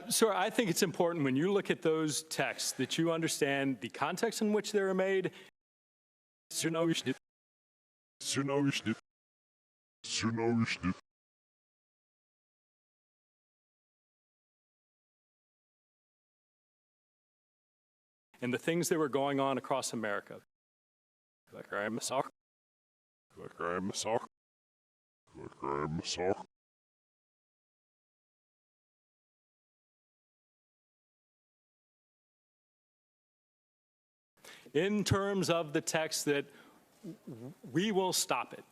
Sir, I think it's important when you look at those texts that you understand the context in which they were made. And the things that were going on across America. In terms of the text that we will stop it.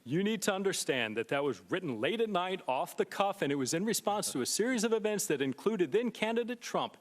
You need to understand that that was written late at night, off the cuff, and it was in response to a series of events that included then candidate Trump.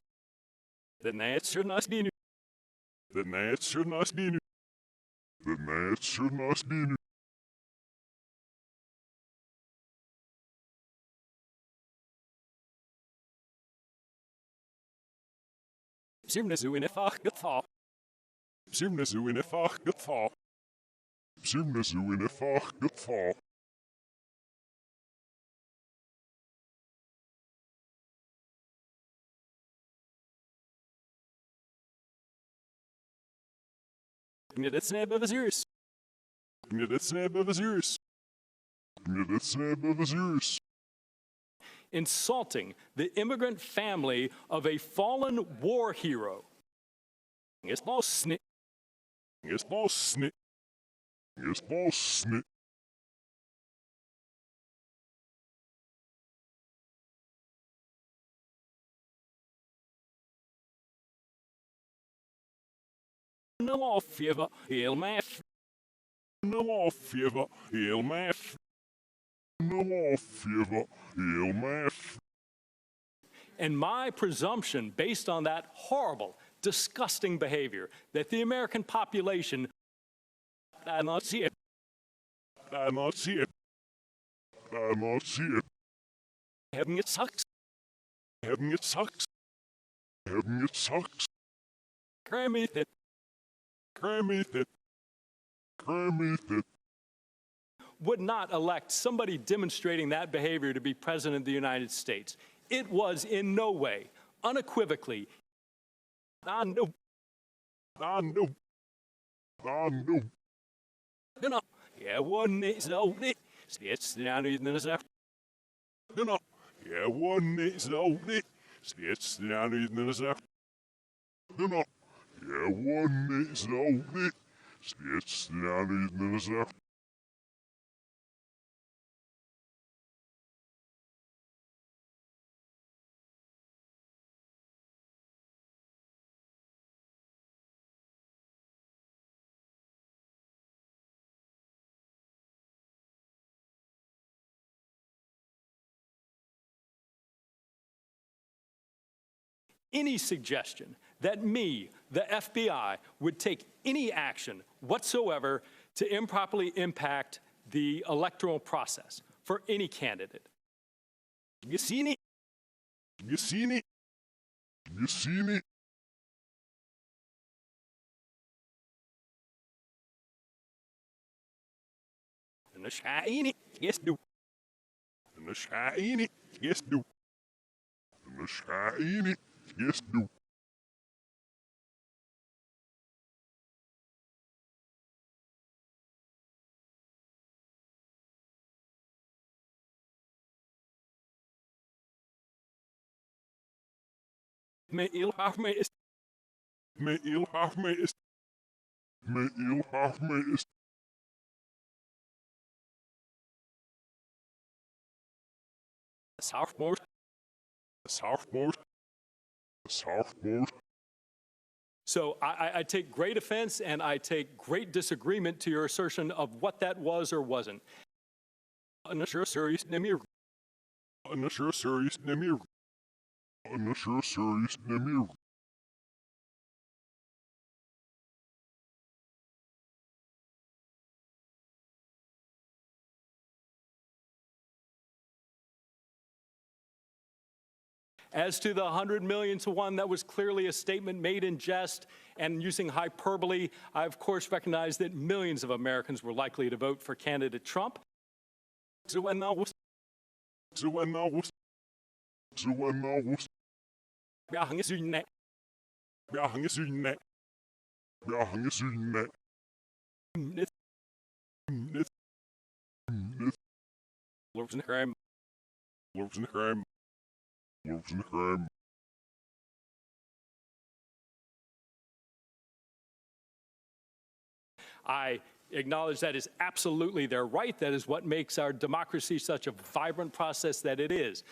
Insulting the immigrant family of a fallen war hero. No fever, heel math. No fever, heel math. No fever, heel math. And my presumption, based on that horrible, disgusting behavior, that the American population, I not see it. Having it sucks. Crammy it. Would not elect somebody demonstrating that behavior to be president of the United States. It was in no way, unequivocally, yeah, one is only. It's down in the yeah, one is only. It's down in the yeah, one is only. It's down in the any suggestion that me, the FBI, would take any action whatsoever to improperly impact the electoral process for any candidate. You seen it? You seen it? You seen it? And the shiny, yes, do. And the shiny, yes, do. And the shiny, yes, do. Me ilhaf me is. Me ilhaf me is. Me ilhaf me is. Sophomore. Sophomore. Sophomore. So I take great offense and I take great disagreement to your assertion of what that was or wasn't. Unnecessary serious nemir. Unnecessary serious nemir. Unnecessary serious nemir. As to the 100 million to one, that was clearly a statement made in jest and using hyperbole. I, of course, recognize that millions of Americans were likely to vote for candidate Trump. I acknowledge that is absolutely their right. That is what makes our democracy such a vibrant process that it is.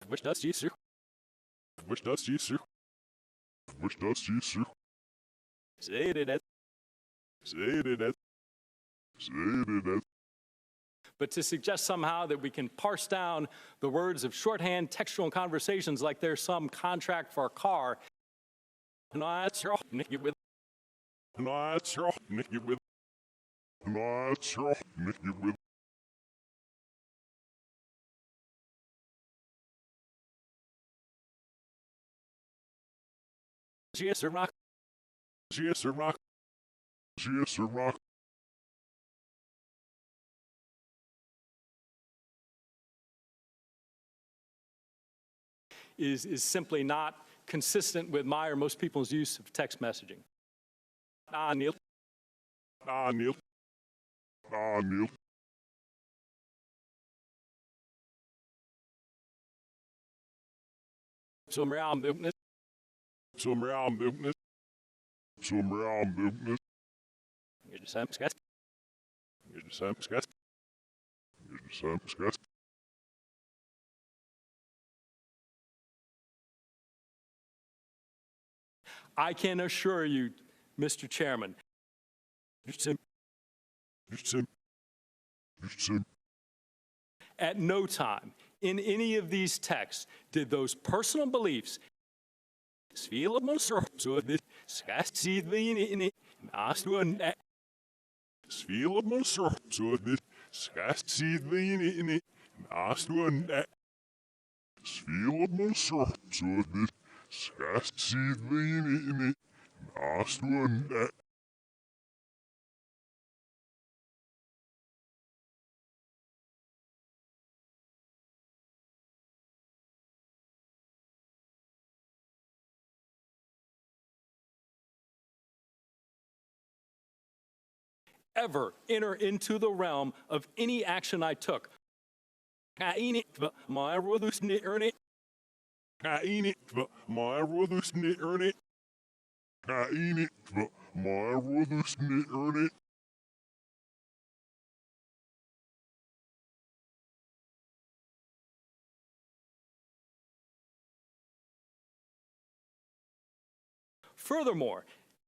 Which does Jesus? Which does Jesus? Which does Jesus? Say it. Say it. Say it. But to suggest somehow that we can parse down the words of shorthand textual conversations like there's some contract for a car, not wrong. Not wrong. Not wrong. Yes or rock. Yes or rock. Yes or rock. Is simply not consistent with my or most people's use of text messaging. Neil. Neil. Neil. Some round business. Some round business. Some round business. You're the same discuss. You're the same discuss. You're the same discuss. I can assure you, Mr. Chairman, at no time in any of these texts did those personal beliefs ever enter into the realm of any action I took. Furthermore,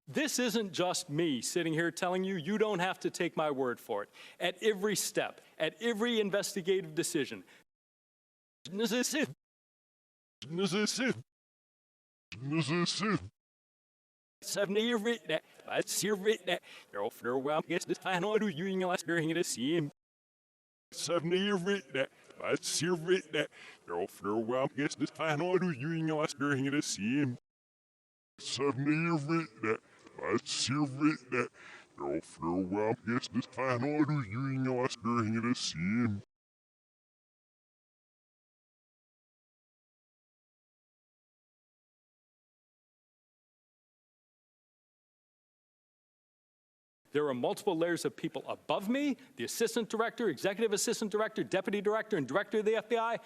this isn't just me sitting here telling you, you don't have to take my word for it. At every step, at every investigative decision, there are multiple layers of people above me, the assistant director, executive assistant director, deputy director, and director of the FBI.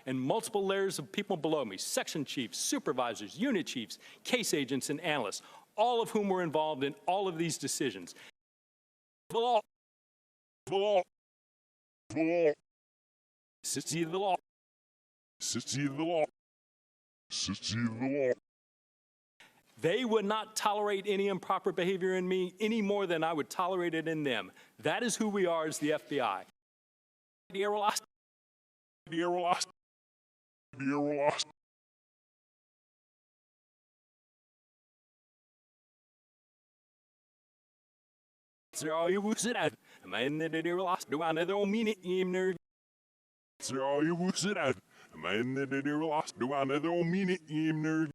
And multiple layers of people below me, section chiefs, supervisors, unit chiefs, case agents, and analysts, all of whom were involved in all of these decisions. The law. The law. The law. City of the law. City of the law. City of the law. They would not tolerate any improper behavior in me any more than I would tolerate it in them. That is who we are as the FBI. Dear lost. Dear lost. Dear lost. Så jag vuxit att men det är lost du another om min imner. Så jag vuxit att men det är lost du another om min imner.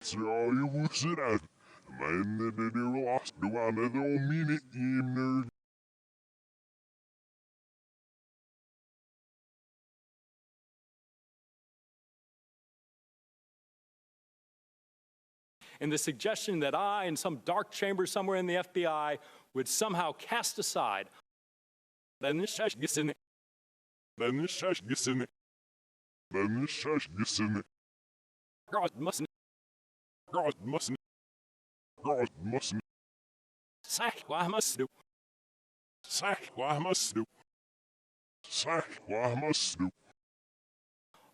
Så jag vuxit att men det är lost du another om min imner. And the suggestion that I, in some dark chamber somewhere in the FBI, would somehow cast aside. Then this shash gets in it. Then this shash gets in it. Then this shash gets in it. God mustn't. God mustn't. God mustn't. Sack, why must do? Sack, why must do? Sack, why must do?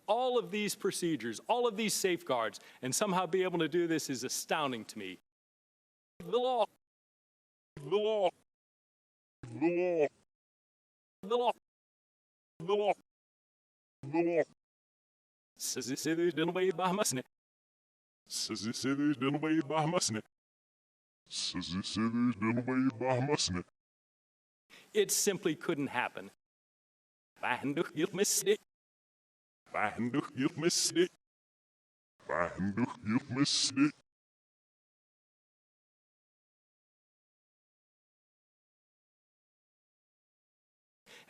All of these procedures, all of these safeguards, and somehow be able to do this is astounding to me. The law. The law. The law. The law. The law. The law. Says this is done away by mustn't. Says this is done away by mustn't. Says this is done away by mustn't. It simply couldn't happen. Find you missed it. Find you missed it. Find you missed it.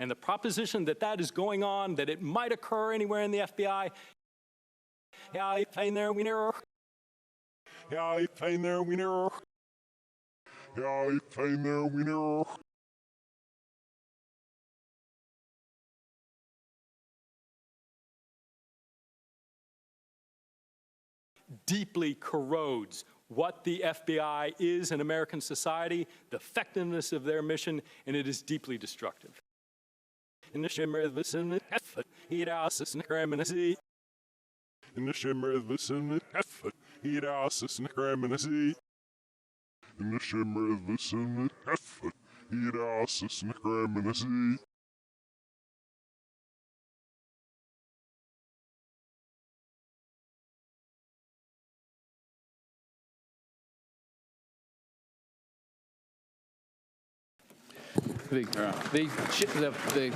And the proposition that that is going on, that it might occur anywhere in the FBI, yeah, I find there we know. Yeah, I find there we know. Yeah, I find there we know. Deeply corrodes what the FBI is in American society, the effectiveness of their mission, and it is deeply destructive. In the shimmer of the sun, he'd ask us in the in the shimmer of the sun, he'd ask us in the in the shimmer of the sun, he'd ask us in the the